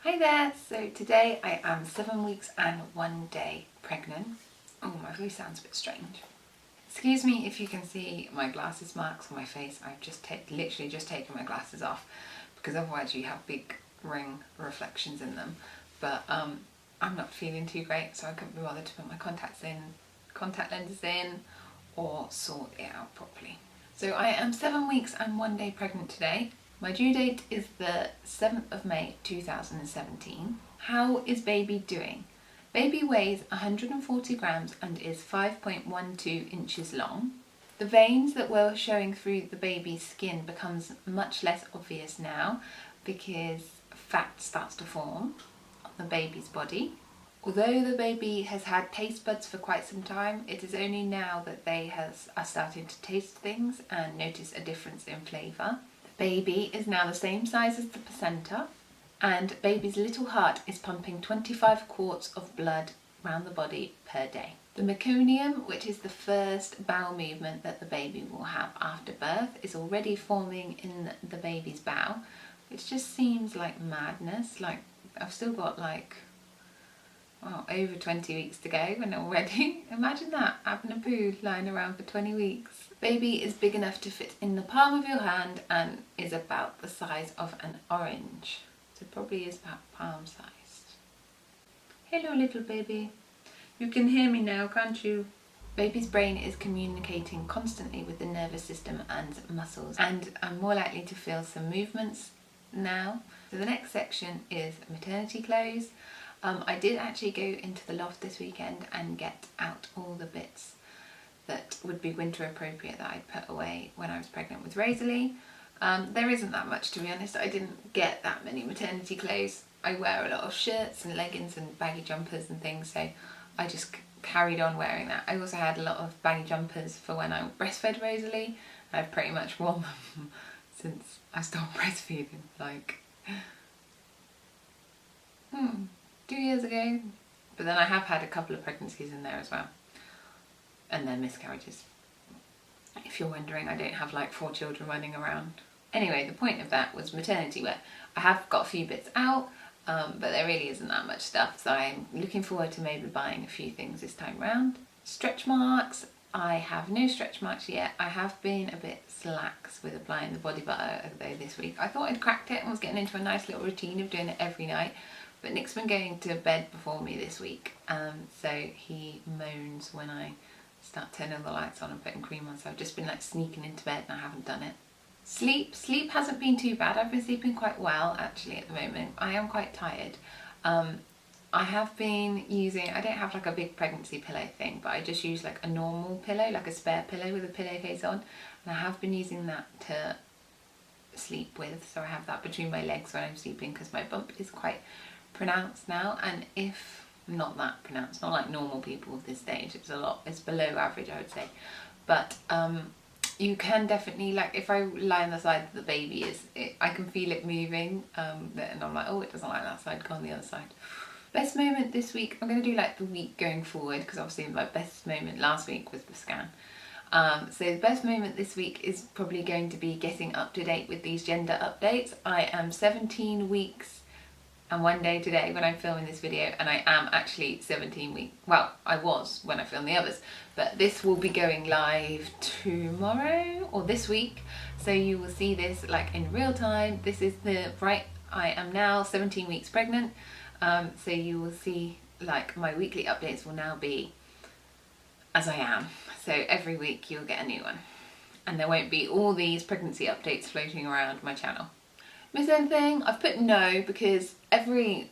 Hi there, so today I am 7 weeks and 1 day pregnant. Oh, my voice sounds a bit strange. Excuse me if you can see my glasses marks on my face. I've just literally just taken my glasses off because otherwise you have big ring reflections in them. But I'm not feeling too great, so I couldn't be bothered to put my contact lenses in or sort it out properly. So I am 7 weeks and 1 day pregnant today. My due date is the 7th of May 2017. How is baby doing? Baby weighs 140 grams and is 5.12 inches long. The veins that were showing through the baby's skin becomes much less obvious now because fat starts to form on the baby's body. Although the baby has had taste buds for quite some time, it is only now that they are starting to taste things and notice a difference in flavour. Baby is now the same size as the placenta, and baby's little heart is pumping 25 quarts of blood around the body per day. The meconium, which is the first bowel movement that the baby will have after birth, is already forming in the baby's bowel, which just seems like madness. Like, I've still got over 20 weeks to go and already, imagine that, having a poo lying around for 20 weeks. Baby is big enough to fit in the palm of your hand and is about the size of an orange. So probably is about palm sized. Hello little baby. You can hear me now, can't you? Baby's brain is communicating constantly with the nervous system and muscles, and I'm more likely to feel some movements now. So the next section is maternity clothes. I did actually go into the loft this weekend and get out all the bits that would be winter appropriate that I'd put away when I was pregnant with Rosalie. There isn't that much, to be honest. I didn't get that many maternity clothes. I wear a lot of shirts and leggings and baggy jumpers and things, so I just carried on wearing that. I also had a lot of baggy jumpers for when I breastfed Rosalie. I've pretty much worn them since I stopped breastfeeding, 2 years ago. But then I have had a couple of pregnancies in there as well, and then miscarriages. If you're wondering, I don't have 4 children running around. Anyway, the point of that was maternity wear. I have got a few bits out, but there really isn't that much stuff, so I'm looking forward to maybe buying a few things this time round. Stretch marks. I have no stretch marks yet. I have been a bit slax with applying the body butter though this week. I thought I'd cracked it and was getting into a nice little routine of doing it every night, but Nick's been going to bed before me this week, so he moans when I start turning the lights on and putting cream on, so I've just been sneaking into bed and I haven't done it. Sleep hasn't been too bad. I've been sleeping quite well actually at the moment. I am quite tired. I have been using, I don't have a big pregnancy pillow thing, but I just use a normal pillow, a spare pillow with a pillowcase on, and I have been using that to sleep with, so I have that between my legs when I'm sleeping because my bump is quite pronounced now, and if not that pronounced, not like normal people of this stage, it's below average, I would say. But you can definitely, if I lie on the side that the baby is, I can feel it moving, and I'm oh, it doesn't like that side, go on the other side. Best moment this week, I'm going to do the week going forward, because obviously my best moment last week was the scan. So the best moment this week is probably going to be getting up to date with these gender updates. I am 17 weeks and 1 day today when I'm filming this video, and I am actually 17 weeks. Well, I was when I filmed the others, but this will be going live tomorrow or this week, so you will see this in real time. This is I am now 17 weeks pregnant, so you will see my weekly updates will now be as I am. So every week you'll get a new one, and there won't be all these pregnancy updates floating around my channel. Miss anything? I've put no because every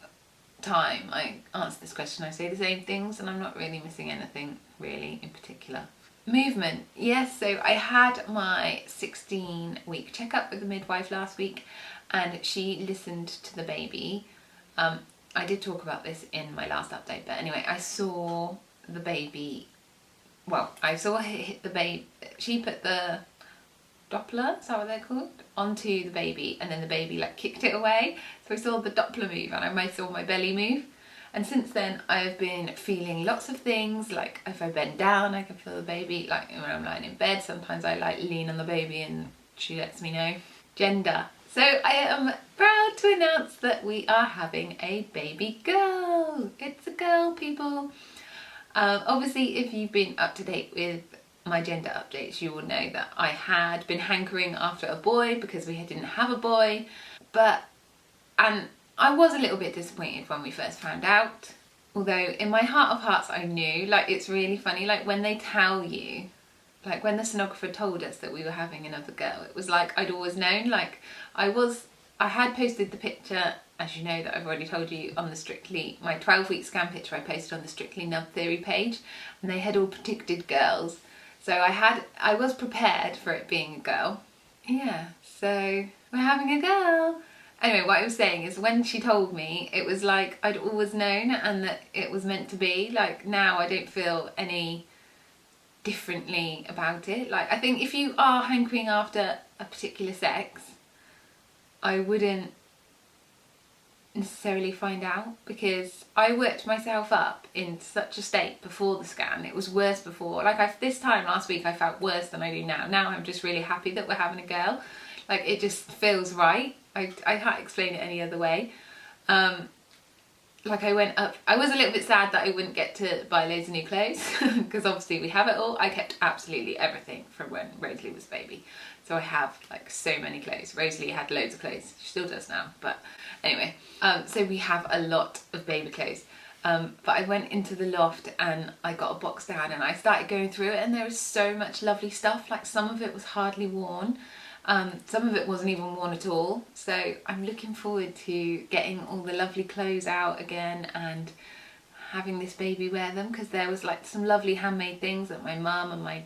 time I answer this question I say the same things, and I'm not really missing anything really in particular. Movement, yes, so I had my 16-week checkup with the midwife last week, and she listened to the baby. I did talk about this in my last update, but anyway, I saw the baby, I saw her hit the baby. She put the Doppler, is that what they're called, onto the baby, and then the baby kicked it away. So I saw the Doppler move, and I saw my belly move. And since then I've been feeling lots of things, if I bend down I can feel the baby, when I'm lying in bed sometimes I lean on the baby and she lets me know. Gender, So I am proud to announce that we are having a baby girl. It's a girl, people. Obviously, if you've been up to date with my gender updates, you will know that I had been hankering after a boy because we didn't have a boy. And I was a little bit disappointed when we first found out. Although in my heart of hearts I knew, like, it's really funny, like when they tell you, like when the sonographer told us that we were having another girl, it was like I'd always known. Like I had posted the picture, as you know, that I've already told you, on the my 12-week scan picture I posted on the Strictly Nub Theory page, and they had all predicted girls. So I was prepared for it being a girl. Yeah, so we're having a girl. Anyway, what I was saying is when she told me, it was like I'd always known and that it was meant to be. Like now I don't feel any differently about it. Like I think if you are hankering after a particular sex, I wouldn't necessarily find out, because I worked myself up in such a state before the scan. It was worse before. Like this time last week I felt worse than I do now. Now I'm just really happy that we're having a girl. Like it just feels right. I can't explain it any other way. Like I went up, I was a little bit sad that I wouldn't get to buy loads of new clothes because obviously we have it all. I kept absolutely everything from when Rosalie was a baby. So I have like so many clothes. Rosalie had loads of clothes. She still does now, but anyway. So we have a lot of baby clothes. But I went into the loft and I got a box down and I started going through it, and there was so much lovely stuff. Like some of it was hardly worn. Some of it wasn't even worn at all. So I'm looking forward to getting all the lovely clothes out again and having this baby wear them, because there was like some lovely handmade things that my mum and my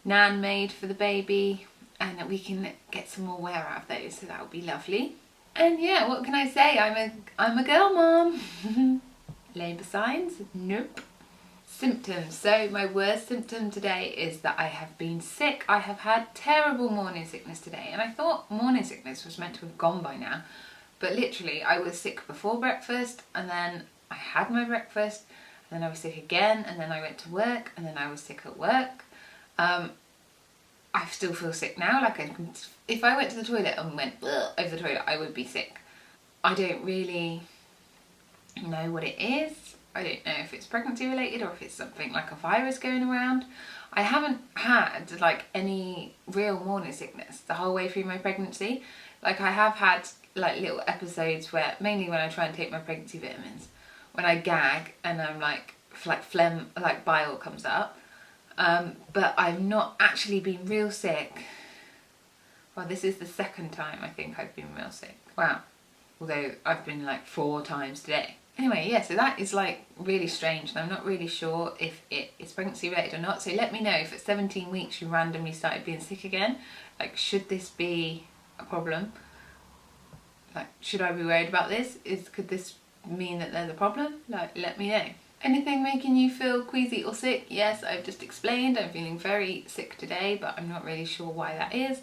nan made for the baby, and that we can get some more wear out of those, so that would be lovely. And yeah, what can I say? I'm a girl mom. Labour signs? Nope. Symptoms. So my worst symptom today is that I have been sick. I have had terrible morning sickness today, and I thought morning sickness was meant to have gone by now, but literally I was sick before breakfast, and then I had my breakfast, and then I was sick again, and then I went to work, and then I was sick at work. I still feel sick now. Like if I went to the toilet and went over the toilet, I would be sick. I don't really know what it is. I don't know if it's pregnancy related or if it's something like a virus going around. I haven't had like any real morning sickness the whole way through my pregnancy. Like I have had like little episodes where, mainly when I try and take my pregnancy vitamins, when I gag and I'm like phlegm, like bile comes up. But I've not actually been real sick. Well, this is the second time I think I've been real sick. Wow. Although I've been like 4 times today. Anyway, yeah, so that is like really strange, and I'm not really sure if it is pregnancy related or not. So let me know if at 17 weeks you randomly started being sick again. Like, should this be a problem? Like, should I be worried about this? Could this mean that there's a problem? Like, let me know. Anything making you feel queasy or sick? Yes, I've just explained. I'm feeling very sick today, but I'm not really sure why that is.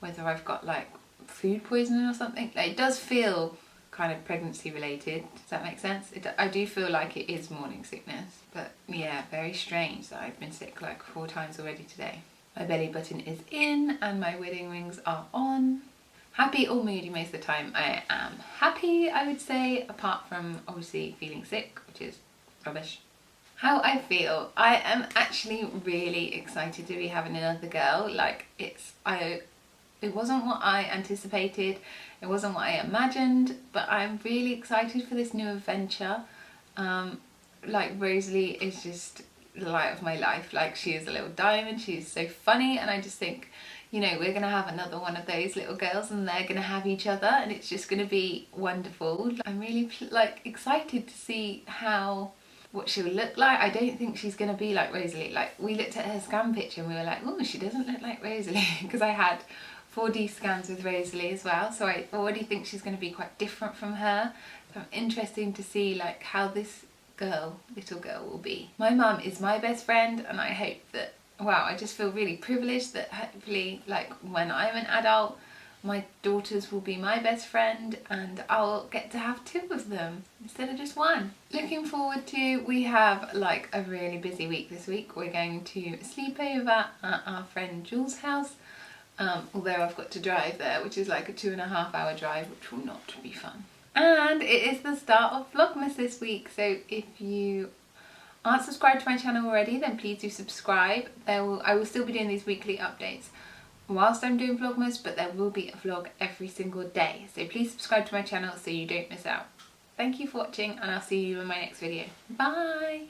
Whether I've got like food poisoning or something. Like, it does feel kind of pregnancy related. Does that make sense? I do feel like it is morning sickness, but yeah, very strange that I've been sick like 4 times already today. My belly button is in and my wedding rings are on. Happy or moody most of the time? I am happy, I would say, apart from obviously feeling sick, which is rubbish. How I feel? I am actually really excited to be having another girl. Like it wasn't what I anticipated, it wasn't what I imagined, but I'm really excited for this new adventure. Like Rosalie is just the light of my life. Like she is a little diamond, she's so funny, and I just think, you know, we're gonna have another one of those little girls and they're gonna have each other, and it's just gonna be wonderful. I'm really like excited to see what she'll look like. I don't think she's gonna be like Rosalie. Like we looked at her scan picture and we were like, oh, she doesn't look like Rosalie, because I had 4D scans with Rosalie as well, so I already think she's going to be quite different from her. So I'm interested to see like how this little girl will be. My mum is my best friend, and I hope that, wow, I just feel really privileged that hopefully like when I'm an adult, my daughters will be my best friend and I'll get to have 2 of them instead of just 1. Looking forward to, we have like a really busy week this week. We're going to sleep over at our friend Jules' house. although I've got to drive there, which is like a 2.5 hour drive, which will not be fun. And it is the start of Vlogmas this week, so if you aren't subscribed to my channel already, then please do subscribe. I will still be doing these weekly updates whilst I'm doing Vlogmas, but there will be a vlog every single day, so please subscribe to my channel so you don't miss out. Thank you for watching, and I'll see you in my next video. Bye!